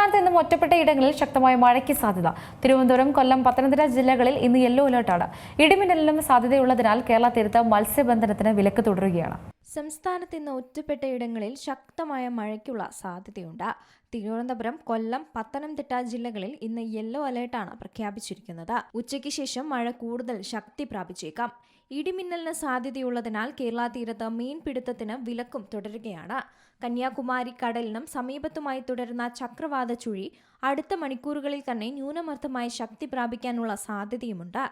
സംസ്ഥാനത്ത് ഇന്നും ഒറ്റപ്പെട്ട ഇടങ്ങളിൽ ശക്തമായ മഴയ്ക്ക് സാധ്യത. തിരുവനന്തപുരം, കൊല്ലം, പത്തനംതിട്ട ജില്ലകളിൽ ഇന്ന് യെല്ലോ അലർട്ടാണ്. ഇടിമിന്നലിനും സാധ്യതയുള്ളതിനാൽ കേരള തീരത്ത് മത്സ്യബന്ധനത്തിന് വിലക്ക് തുടരുകയാണ്. സംസ്ഥാനത്ത് ഇന്ന് ഒറ്റപ്പെട്ട ഇടങ്ങളിൽ ശക്തമായ മഴയ്ക്കുള്ള സാധ്യതയുണ്ട്. തിരുവനന്തപുരം, കൊല്ലം, പത്തനംതിട്ട ജില്ലകളിൽ ഇന്ന് യെല്ലോ അലർട്ടാണ് പ്രഖ്യാപിച്ചിരിക്കുന്നത്. ഉച്ചയ്ക്ക് ശേഷം മഴ കൂടുതൽ ശക്തി പ്രാപിച്ചേക്കാം. ഇടിമിന്നലിന് സാധ്യതയുള്ളതിനാൽ കേരള തീരത്ത് മീൻപിടുത്തത്തിന് വിലക്കും തുടരുകയാണ്. കന്യാകുമാരി കടലിനും സമീപത്തുമായി തുടരുന്ന ചക്രവാത ചുഴി അടുത്ത മണിക്കൂറുകളിൽ തന്നെ ന്യൂനമർദ്ദമായി ശക്തി പ്രാപിക്കാനുള്ള സാധ്യതയുമുണ്ട്.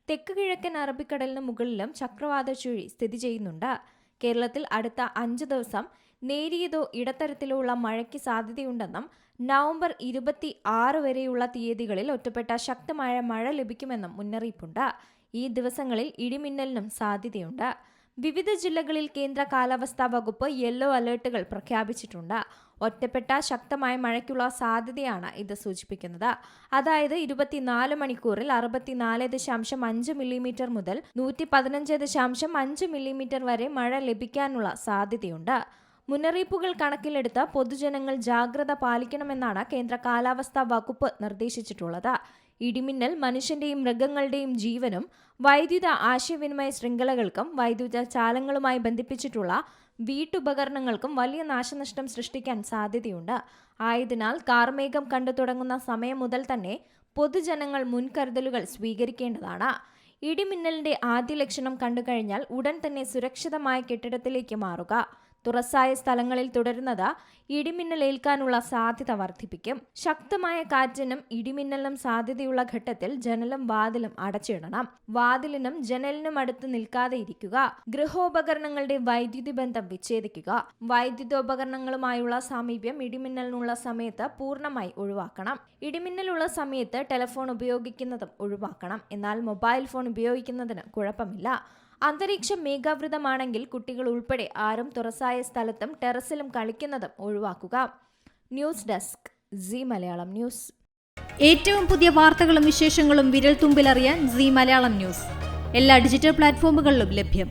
തെക്ക് കിഴക്കൻ അറബിക്കടലിന് മുകളിലും ചക്രവാത ചുഴി സ്ഥിതി ചെയ്യുന്നുണ്ട്. കേരളത്തിൽ അടുത്ത 5 ദിവസം നേരിയതോ ഇടത്തരത്തിലോ ഉള്ള മഴയ്ക്ക് സാധ്യതയുണ്ടെന്നും നവംബർ 26 വരെയുള്ള തീയതികളിൽ ഒറ്റപ്പെട്ട ശക്തമായ മഴ ലഭിക്കുമെന്നും മുന്നറിയിപ്പുണ്ട്. ഈ ദിവസങ്ങളിൽ ഇടിമിന്നലിനും സാധ്യതയുണ്ട്. വിവിധ ജില്ലകളിൽ കേന്ദ്ര കാലാവസ്ഥാ വകുപ്പ് യെല്ലോ അലേർട്ടുകൾ പ്രഖ്യാപിച്ചിട്ടുണ്ട്. ഒറ്റപ്പെട്ട ശക്തമായ മഴയ്ക്കുള്ള സാധ്യതയാണ് ഇത് സൂചിപ്പിക്കുന്നത്. അതായത് 24 മണിക്കൂറിൽ 64.5 മില്ലിമീറ്റർ മുതൽ 115.5 മില്ലിമീറ്റർ വരെ മഴ ലഭിക്കാനുള്ള സാധ്യതയുണ്ട്. മുന്നറിയിപ്പുകൾ കണക്കിലെടുത്ത് പൊതുജനങ്ങൾ ജാഗ്രത പാലിക്കണമെന്നാണ് കേന്ദ്ര കാലാവസ്ഥാ വകുപ്പ് നിർദ്ദേശിച്ചിട്ടുള്ളത്. ഇടിമിന്നൽ മനുഷ്യന്റെയും മൃഗങ്ങളുടെയും ജീവനും വൈദ്യുത ആശയവിനിമയ ശൃംഖലകൾക്കും വൈദ്യുത ചാലങ്ങളുമായി ബന്ധിപ്പിച്ചിട്ടുള്ള വീട്ടുപകരണങ്ങൾക്കും വലിയ നാശനഷ്ടം സൃഷ്ടിക്കാൻ സാധ്യതയുണ്ട്. ആയതിനാൽ കാർമേഘം കണ്ടു തുടങ്ങുന്ന സമയം മുതൽ തന്നെ പൊതുജനങ്ങൾ മുൻകരുതലുകൾ സ്വീകരിക്കേണ്ടതാണ്. ഇടിമിന്നലിന്റെ ആദ്യ ലക്ഷണം കണ്ടുകഴിഞ്ഞാൽ ഉടൻ തന്നെ സുരക്ഷിതമായ കെട്ടിടത്തിലേക്ക് മാറുക. തുറസായ സ്ഥലങ്ങളിൽ തുടരുന്നത് ഇടിമിന്നലേൽക്കാനുള്ള സാധ്യത വർദ്ധിപ്പിക്കും. ശക്തമായ കാറ്റിനും ഇടിമിന്നലിനും സാധ്യതയുള്ള ഘട്ടത്തിൽ ജനലും വാതിലും അടച്ചിടണം. വാതിലിനും ജനലിനും അടുത്ത് നിൽക്കാതെ ഇരിക്കുക. ഗൃഹോപകരണങ്ങളുടെ വൈദ്യുതി ബന്ധം വിച്ഛേദിക്കുക. വൈദ്യുതോപകരണങ്ങളുമായുള്ള സാമീപ്യം ഇടിമിന്നലിനുള്ള സമയത്ത് പൂർണ്ണമായി ഒഴിവാക്കണം. ഇടിമിന്നലുള്ള സമയത്ത് ടെലിഫോൺ ഉപയോഗിക്കുന്നതും ഒഴിവാക്കണം. എന്നാൽ മൊബൈൽ ഫോൺ ഉപയോഗിക്കുന്നതിന് കുഴപ്പമില്ല. അന്തരീക്ഷം മേഘാവൃതമാണെങ്കിൽ കുട്ടികൾ ഉൾപ്പെടെ ആരും തുറസായ സ്ഥലത്തും ടെറസിലും കളിക്കുന്നതും ഒഴിവാക്കുക. News desk, Zee Malayalam news. ഏറ്റവും പുതിയ വാർത്തകളും വിശേഷങ്ങളും വിരൽ തുമ്പിലറിയാൻ സീ മലയാളം ന്യൂസ് എല്ലാ ഡിജിറ്റൽ പ്ലാറ്റ്ഫോമുകളിലും ലഭ്യം.